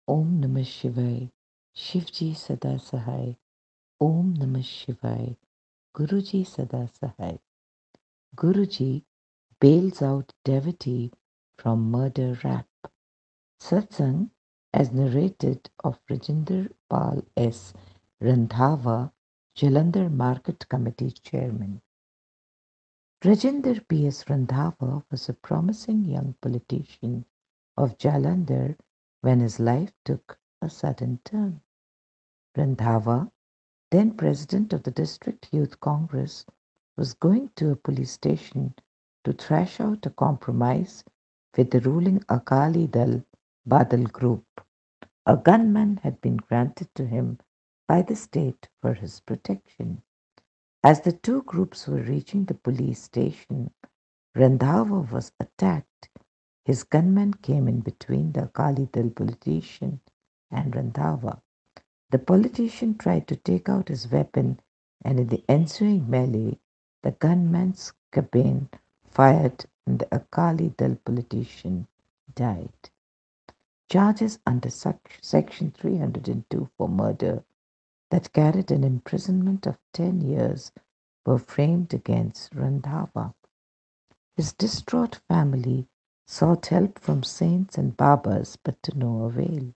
Om Namah Shivaya. Shivji Sada Sahai. Om Namah Shivaya. Guruji Sada Sahai. Guruji bails out devotee from murder rap. Satsang, as narrated of Rajinder Pal S. Randhawa, Jalandhar Market Committee Chairman. Rajinder P.S. Randhawa was a promising young politician of Jalandhar when his life took a sudden turn. Randhawa, then president of the District Youth Congress, was going to a police station to thrash out a compromise with the ruling Akali Dal Badal group. A gunman had been granted to him by the state for his protection. As the two groups were reaching the police station, Randhawa was attacked. His gunman came in between the Akali Dal politician and Randhawa. The politician tried to take out his weapon, and in the ensuing melee, the gunman's carbine fired and the Akali Dal politician died. Charges under Section 302 for murder that carried an imprisonment of 10 years were framed against Randhawa. His distraught family sought help from saints and babas, but to no avail.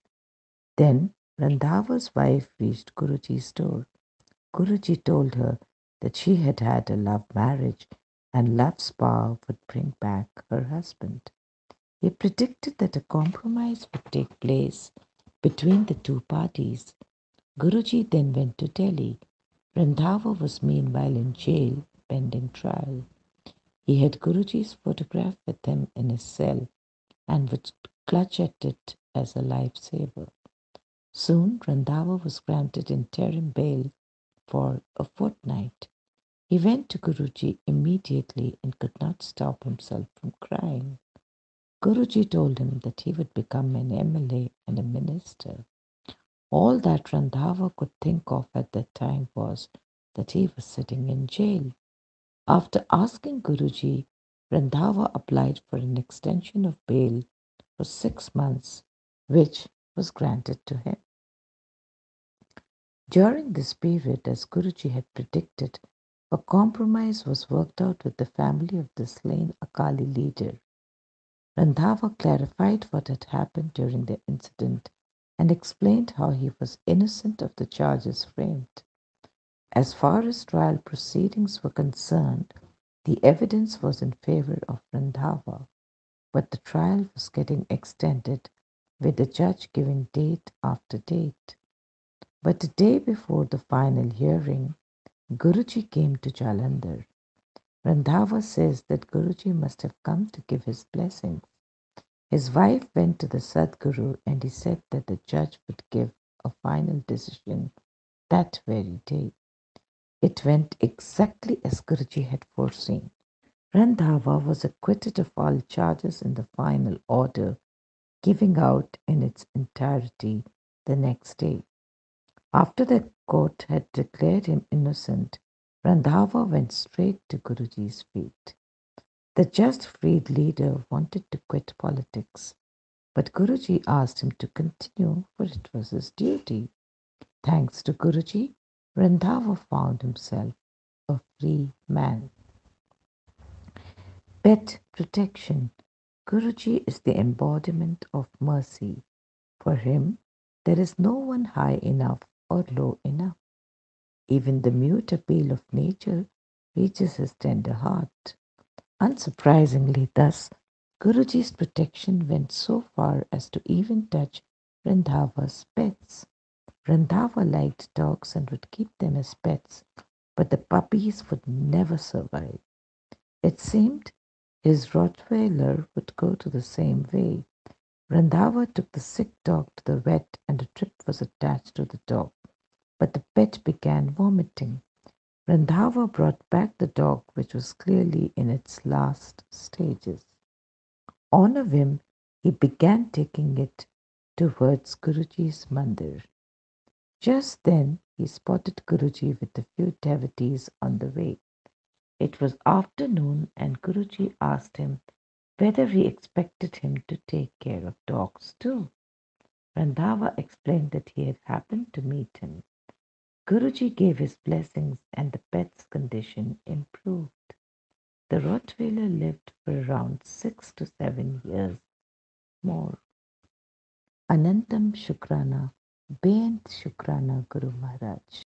Then Randhawa's wife reached Guruji's door. Guruji told her that she had had a love marriage and love's power would bring back her husband. He predicted that a compromise would take place between the two parties. Guruji then went to Delhi. Randhawa was meanwhile in jail pending trial. He had Guruji's photograph with him in his cell and would clutch at it as a lifesaver. Soon Randhawa was granted interim bail for a fortnight. He went to Guruji immediately and could not stop himself from crying. Guruji told him that he would become an MLA and a minister. All that Randhawa could think of at that time was that he was sitting in jail. After asking Guruji, Randhawa applied for an extension of bail for 6 months, which was granted to him. During this period, as Guruji had predicted, a compromise was worked out with the family of the slain Akali leader. Randhawa clarified what had happened during the incident and explained how he was innocent of the charges framed. As far as trial proceedings were concerned, the evidence was in favor of Randhawa, but the trial was getting extended, with the judge giving date after date. But the day before the final hearing, Guruji came to Jalandhar. Randhawa says that Guruji must have come to give his blessings. His wife went to the Sadguru and he said that the judge would give a final decision that very day. It went exactly as Guruji had foreseen. Randhawa was acquitted of all charges in the final order, giving out in its entirety the next day. After the court had declared him innocent, Randhawa went straight to Guruji's feet. The just freed leader wanted to quit politics, but Guruji asked him to continue, for it was his duty. Thanks to Guruji, Randhawa found himself a free man. Pet protection. Guruji is the embodiment of mercy. For him, there is no one high enough or low enough. Even the mute appeal of nature reaches his tender heart. Unsurprisingly, thus, Guruji's protection went so far as to even touch Randhawa's pets. Randhawa liked dogs and would keep them as pets, but the puppies would never survive. It seemed his Rottweiler would go to the same way. Randhawa took the sick dog to the vet and a drip was attached to the dog, but the pet began vomiting. Randhawa brought back the dog, which was clearly in its last stages. On a whim, he began taking it towards Guruji's mandir. Just then, he spotted Guruji with a few devotees on the way. It was afternoon, and Guruji asked him whether he expected him to take care of dogs too. Randhawa explained that he had happened to meet him. Guruji gave his blessings and the pet's condition improved. The Rottweiler lived for around 6 to 7 years more. Anantam Shukrana, Beyant Shukrana Guru Maharaj.